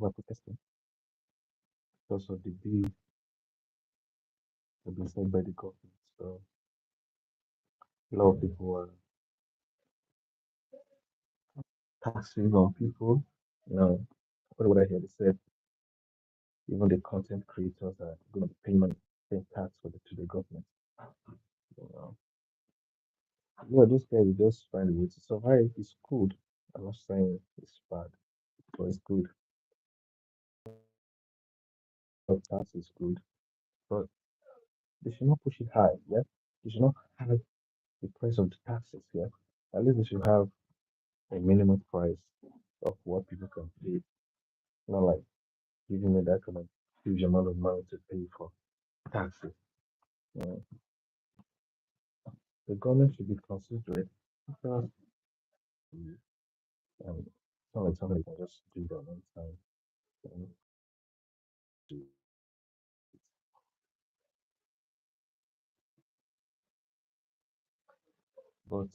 people are protesting because of the bill that been set by the government. So a lot of people are taxing on people. You know, what I hear they said even the content creators are going to be paying tax to the government. You know, this guy will just find a way to survive. It's good. I'm not saying it's bad, but it's good. But tax is good, but they should not push it high. Yeah, they should not have the price of the taxes. Yeah, at least they should have a minimum price of what people can pay. Not like giving me that kind of huge amount of money to pay for taxes. You know, the government should be considerate because it's not like somebody can just do that one time. You know, but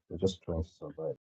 they're just trying to survive.